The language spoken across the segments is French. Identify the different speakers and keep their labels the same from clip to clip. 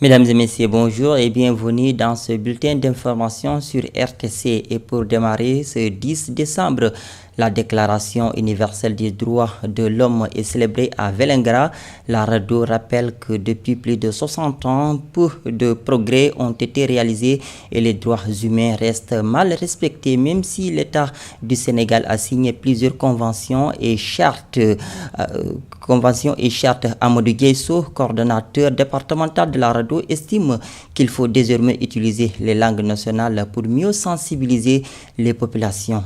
Speaker 1: Mesdames et messieurs, bonjour et bienvenue dans ce bulletin d'information sur RTC. Et pour démarrer ce 10 décembre, la Déclaration universelle des droits de l'homme est célébrée à Vélingara. La radio rappelle que depuis plus de 60 ans, peu de progrès ont été réalisés et les droits humains restent mal respectés, même si l'État du Sénégal a signé plusieurs conventions et chartes. Amadou Guesso, coordonnateur départemental de la radio, estime qu'il faut désormais utiliser les langues nationales pour mieux sensibiliser les populations.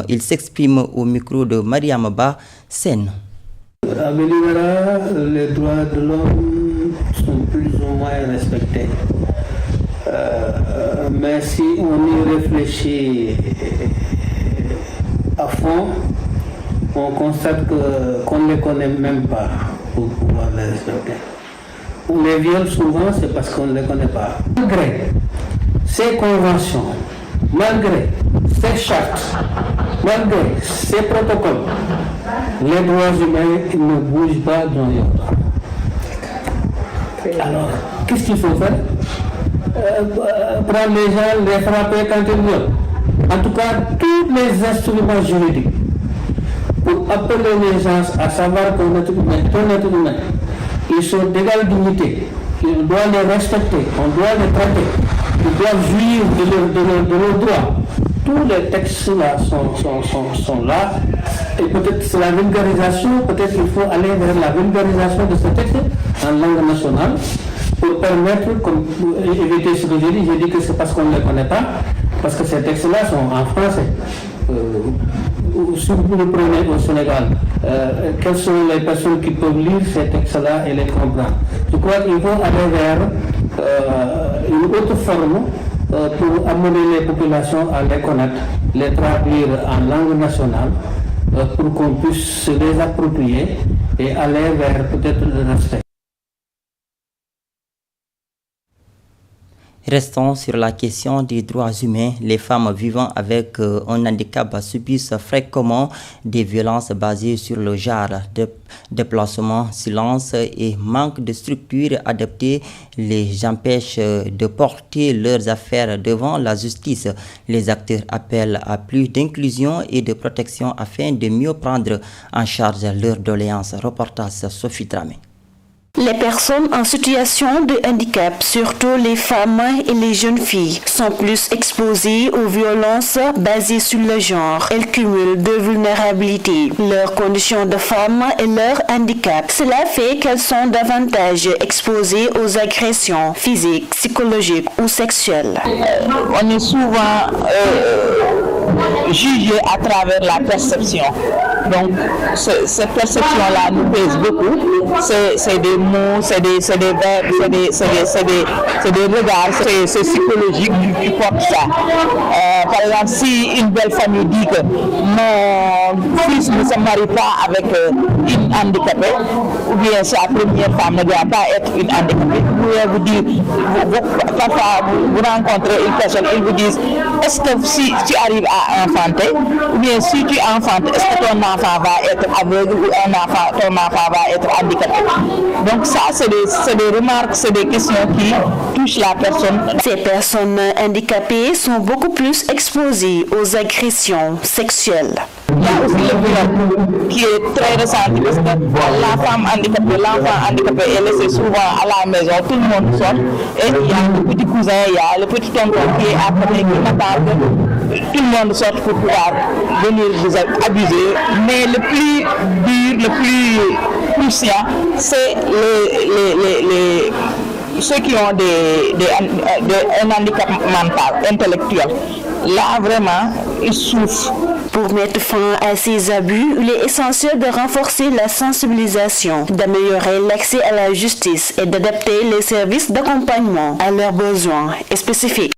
Speaker 1: Il s'exprime au micro de Mariam Ba Sen.
Speaker 2: À Vélingara, les droits de l'homme sont plus ou moins respectés. Mais si on y réfléchit à fond, on constate qu'on ne les connaît même pas pour pouvoir les respecter. On les viole souvent, c'est parce qu'on ne les connaît pas. Malgré ces conventions, malgré ces chartes, malgré ces protocoles, les droits humains ne bougent pas d'un iota. Alors, qu'est-ce qu'il faut faire? Prendre les gens, les frapper quand ils veulent. En tout cas, tous les instruments juridiques pour appeler les gens à savoir qu'on est humain, ils sont d'égale dignité, on doit les respecter, on doit les traiter, ils doivent jouir de leurs droits. Tous les textes là sont là, et peut-être c'est la vulgarisation, peut-être qu'il faut aller vers la vulgarisation de ces textes en langue nationale pour permettre, pour éviter ce que j'ai dit que c'est parce qu'on ne les connaît pas, parce que ces textes-là sont en français. Si vous le prenez au Sénégal, quelles sont les personnes qui peuvent lire ces textes-là et les comprendre? Je crois qu'il faut aller vers une autre forme pour amener les populations à les connaître, les traduire en langue nationale pour qu'on puisse se les approprier et aller vers peut-être le respect.
Speaker 1: Restons sur la question des droits humains. Les femmes vivant avec un handicap subissent fréquemment des violences basées sur le genre. Déplacement, silence et manque de structures adaptées les empêchent de porter leurs affaires devant la justice. Les acteurs appellent à plus d'inclusion et de protection afin de mieux prendre en charge leurs doléances. Reportage Sophie Dramé.
Speaker 3: Les personnes en situation de handicap, surtout les femmes et les jeunes filles, sont plus exposées aux violences basées sur le genre. Elles cumulent deux vulnérabilités, leurs conditions de femme et leur handicap. Cela fait qu'elles sont davantage exposées aux agressions physiques, psychologiques ou sexuelles.
Speaker 4: On est souvent jugé à travers la perception. Donc, cette perception-là nous pèse beaucoup. C'est des mots, c'est des verbes, c'est des regards, c'est psychologique qui porte ça. Par exemple, si une belle famille dit que mon fils ne se marie pas avec une handicapée, ou bien sa première femme ne doit pas être une handicapée, vous dire, parfois vous rencontrez une personne, ils vous disent, est-ce que si tu arrives à enfanter, ou bien si tu enfantes, est-ce que ton enfant va être aveugle ou ton enfant va être handicapé? Donc ça, c'est des remarques, c'est des questions qui touchent la personne.
Speaker 3: Ces personnes handicapées sont beaucoup plus exposées aux agressions sexuelles.
Speaker 4: Il y a aussi le viol qui est très ressenti parce que la femme handicapée, l'enfant handicapé est laissé souvent à la maison, tout le monde sort et il y a le petit cousin, il y a le petit tonton qui est à côté, qui n'attend que tout le monde sorte pour pouvoir venir vous abuser. Mais le plus dur, le plus crucial, c'est ceux qui ont un handicap mental, intellectuel. Là, vraiment, ils souffrent.
Speaker 3: Pour mettre fin à ces abus, il est essentiel de renforcer la sensibilisation, d'améliorer l'accès à la justice et d'adapter les services d'accompagnement à leurs besoins spécifiques.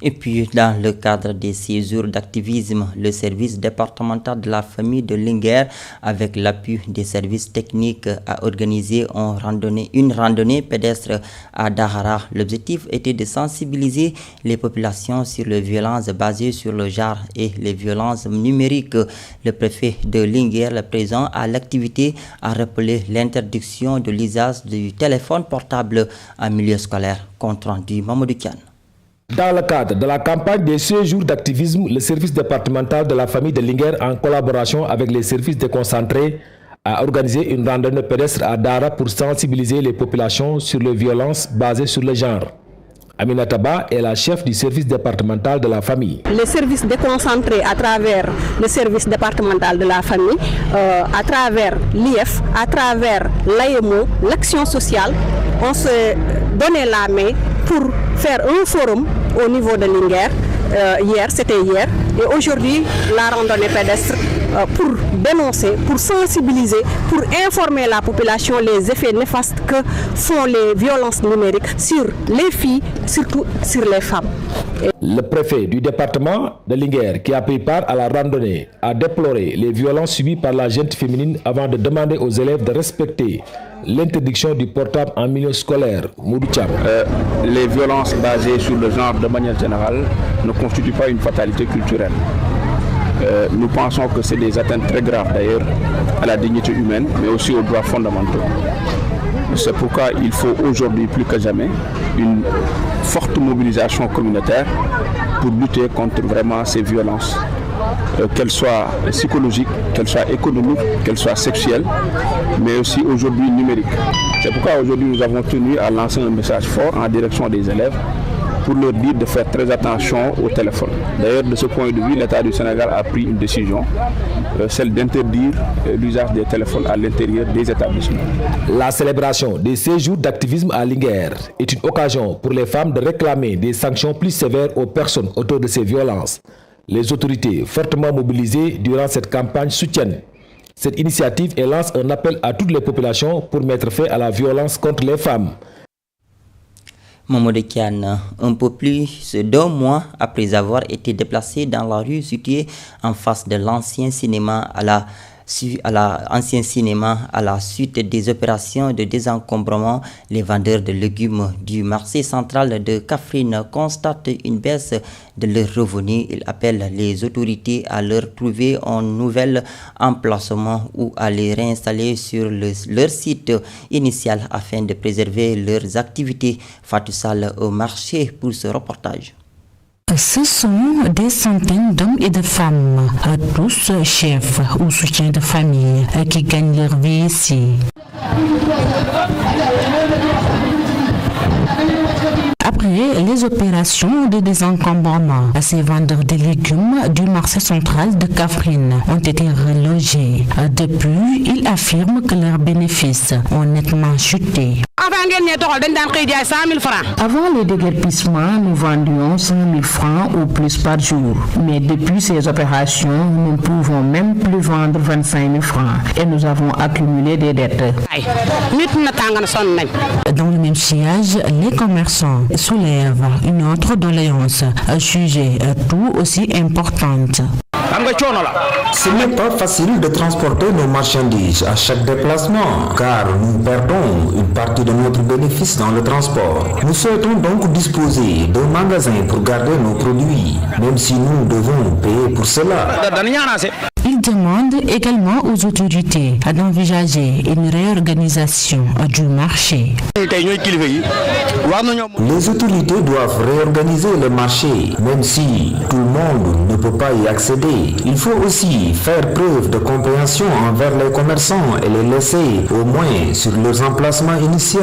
Speaker 1: Et puis, dans le cadre des séjours d'activisme, le service départemental de la famille de Linguère, avec l'appui des services techniques, a organisé une randonnée pédestre à Dahara. L'objectif était de sensibiliser les populations sur les violences basées sur le genre et les violences numériques. Le préfet de Linguère, le présent à l'activité, a rappelé l'interdiction de l'usage du téléphone portable en milieu scolaire. Compte rendu Mamadou Kane.
Speaker 5: Dans le cadre de la campagne des 16 jours d'activisme, le service départemental de la famille de Linguère, en collaboration avec les services déconcentrés, a organisé une randonnée pédestre à Dara pour sensibiliser les populations sur les violences basées sur le genre. Aminata Ba est la chef du service départemental de la famille.
Speaker 6: Les services déconcentrés à travers le service départemental de la famille, à travers l'IF, à travers l'AEMO, l'action sociale, on s'est donné la main pour faire un forum au niveau de Linguère. C'était hier, et aujourd'hui la randonnée pédestre pour dénoncer, pour sensibiliser, pour informer la population les effets néfastes que font les violences numériques sur les filles, surtout sur les femmes.
Speaker 5: Le préfet du département de Linguère, qui a pris part à la randonnée, a déploré les violences subies par la gente féminine avant de demander aux élèves de respecter l'interdiction du portable en milieu scolaire.
Speaker 7: Les violences basées sur le genre de manière générale ne constituent pas une fatalité culturelle. Nous pensons que c'est des atteintes très graves d'ailleurs à la dignité humaine, mais aussi aux droits fondamentaux. C'est pourquoi il faut aujourd'hui plus que jamais une forte mobilisation communautaire pour lutter contre vraiment ces violences, qu'elles soient psychologiques, qu'elles soient économiques, qu'elles soient sexuelles, mais aussi aujourd'hui numériques. C'est pourquoi aujourd'hui nous avons tenu à lancer un message fort en direction des élèves pour leur dire de faire très attention au téléphone. D'ailleurs, de ce point de vue, l'État du Sénégal a pris une décision, celle d'interdire l'usage des téléphones à l'intérieur des établissements.
Speaker 5: La célébration des 16 jours d'activisme à Linguère est une occasion pour les femmes de réclamer des sanctions plus sévères aux personnes autour de ces violences. Les autorités fortement mobilisées durant cette campagne soutiennent cette initiative et lancent un appel à toutes les populations pour mettre fin à la violence contre les femmes.
Speaker 1: Mamadou Kian, un peu plus d'un mois après avoir été déplacé dans la rue située en face de l'ancien cinéma à la suite des opérations de désencombrement, les vendeurs de légumes du marché central de Kaffrine constatent une baisse de leurs revenus. Ils appellent les autorités à leur trouver un nouvel emplacement ou à les réinstaller sur leur site initial afin de préserver leurs activités. Fatou Sall au marché pour ce reportage.
Speaker 8: Ce sont des centaines d'hommes et de femmes, tous chefs ou soutiens de famille, qui gagnent leur vie ici. Après les opérations de désencombrement, ces vendeurs de légumes du marché central de Kaffrine ont été relogés. Depuis, ils affirment que leurs bénéfices ont nettement chuté. Avant le déguerpissement, nous vendions 100 000 francs ou plus par jour. Mais depuis ces opérations, nous ne pouvons même plus vendre 25 000 francs et nous avons accumulé des dettes. Dans le même sillage, les commerçants soulèvent une autre doléance, un sujet tout aussi importante.
Speaker 9: Ce n'est pas facile de transporter nos marchandises à chaque déplacement, car nous perdons une partie de notre bénéfice dans le transport. Nous souhaitons donc disposer d'un magasin pour garder nos produits, même si nous devons payer pour cela.
Speaker 8: Il demande également aux autorités d'envisager une réorganisation du marché.
Speaker 9: Les autorités doivent réorganiser le marché, même si tout le monde ne peut pas y accéder. Il faut aussi faire preuve de compréhension envers les commerçants et les laisser au moins sur leurs emplacements initiaux.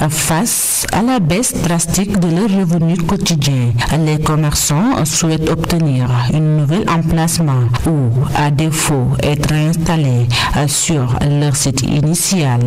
Speaker 8: Face à la baisse drastique de leurs revenus quotidiens, les commerçants souhaitent obtenir un nouvel emplacement ou, à défaut, être installés sur leur site initial.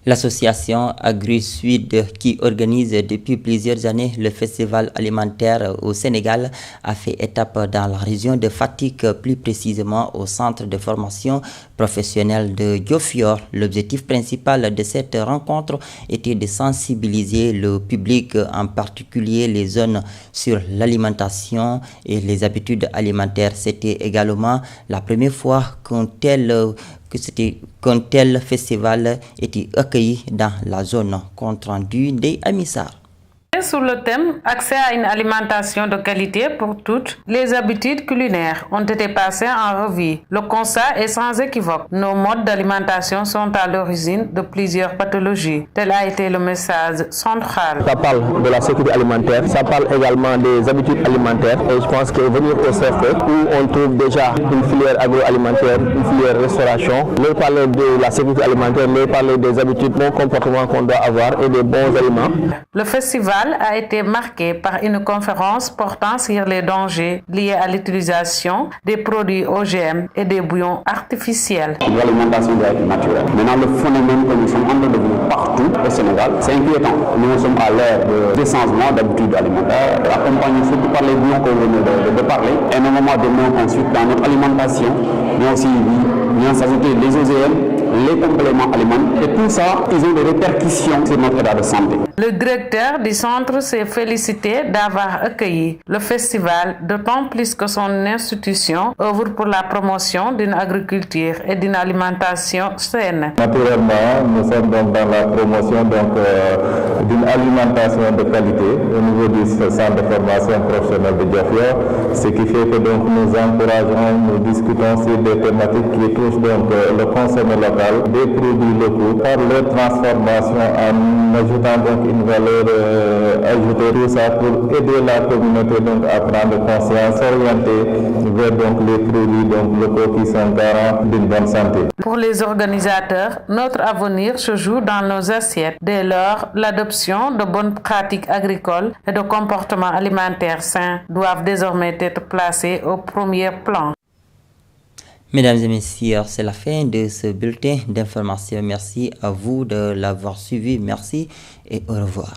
Speaker 1: L'association AgriSud, qui organise depuis plusieurs années le festival alimentaire au Sénégal, a fait étape dans la région de Fatick, plus précisément au centre de formation professionnelle de Diofior. L'objectif principal de cette rencontre était de sensibiliser le public, en particulier les zones sur l'alimentation et les habitudes alimentaires. C'était également la première fois qu'un tel festival était accueilli dans la zone. Compte rendu des Amissar.
Speaker 10: Sur le thème « Accès à une alimentation de qualité pour toutes », les habitudes culinaires ont été passées en revue. Le constat est sans équivoque. Nos modes d'alimentation sont à l'origine de plusieurs pathologies. Tel a été le message central.
Speaker 11: Ça parle de la sécurité alimentaire, ça parle également des habitudes alimentaires. Et je pense que venir au CFE, où on trouve déjà une filière agroalimentaire, une filière restauration, leur parler de la sécurité alimentaire, leur parler des habitudes, bons comportements qu'on doit avoir et des bons aliments.
Speaker 10: Le festival a été marqué par une conférence portant sur les dangers liés à l'utilisation des produits OGM et des bouillons artificiels.
Speaker 12: L'alimentation doit être naturelle. Maintenant, le phénomène que nous sommes en train de vivre partout au Sénégal, c'est inquiétant. Nous sommes à l'ère de changement d'habitudes alimentaires, accompagnés surtout par les bouillons que vous venez de parler. Énormément de mots ensuite dans notre alimentation, mais aussi vient s'ajouter les OGM, les compléments alimentaires, et tout ça, ils ont des répercussions sur notre état de santé.
Speaker 10: Le directeur du centre s'est félicité d'avoir accueilli le festival, d'autant plus que son institution œuvre pour la promotion d'une agriculture et d'une alimentation saine.
Speaker 13: Naturellement, nous sommes donc dans la promotion d'une alimentation de qualité au niveau du centre de formation professionnelle de Diofior, ce qui fait que donc, nous encourageons, nous discutons sur des thématiques qui touchent donc le consommé local, des produits locaux, par leur transformation en ajoutant donc une valeur ajoutée, tout ça pour aider la communauté donc à prendre conscience, s'orienter vers donc les produits donc locaux qui sont garants d'une bonne santé.
Speaker 10: Pour les organisateurs, notre avenir se joue dans nos assiettes. Dès lors, l'adoption de bonnes pratiques agricoles et de comportements alimentaires sains doivent désormais être placés au premier plan.
Speaker 1: Mesdames et messieurs, c'est la fin de ce bulletin d'information. Merci à vous de l'avoir suivi. Merci et au revoir.